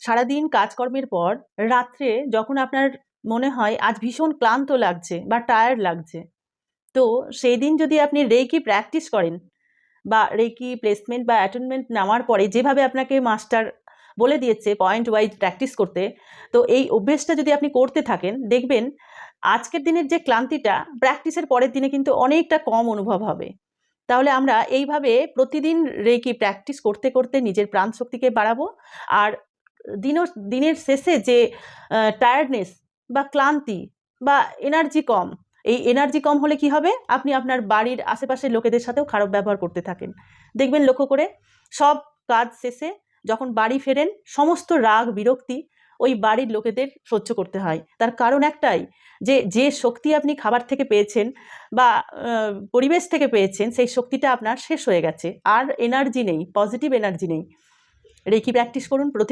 সারাদিন কাজকর্মের পর রাত্রে যখন আপনার মনে হয় আজ ভীষণ ক্লান্ত লাগছে বা টায়ার্ড লাগছে, তো সেই দিন যদি আপনি রেকি প্র্যাকটিস করেন বা রেকি প্লেসমেন্ট বা অ্যাটেনমেন্ট নেওয়ার পরে যেভাবে আপনাকে মাস্টার বলে দিয়েছে পয়েন্ট ওয়াইজ প্র্যাকটিস করতে, তো এই অভ্যেসটা যদি আপনি করতে থাকেন, দেখবেন আজকের দিনের যে ক্লান্তিটা প্র্যাকটিসের পরের দিনে কিন্তু অনেকটা কম অনুভব হবে। তাহলে আমরা এইভাবে প্রতিদিন রেকি প্র্যাকটিস করতে করতে নিজের প্রাণশক্তিকে বাড়াবো। আর দিনের শেষে যে টায়ার্ডনেস বা ক্লান্তি বা এনার্জি কম, এই এনার্জি কম হলে কি হবে, আপনি আপনার বাড়ির আশেপাশের লোকেদের সাথেও খারাপ ব্যবহার করতে থাকেন। দেখবেন লক্ষ্য করে, সব কাজ শেষে যখন বাড়ি ফেরেন সমস্ত রাগ বিরক্তি ওই বাড়ির লোকেদের সহ্য করতে হয়। তার কারণ একটাই, যে শক্তি আপনি খাবার থেকে পেয়েছেন বা পরিবেশ থেকে পেয়েছেন, সেই শক্তিটা আপনার শেষ হয়ে গেছে, আর এনার্জি নেই, পজিটিভ এনার্জি নেই। রেকি প্র্যাকটিস করুন প্রতিদিন।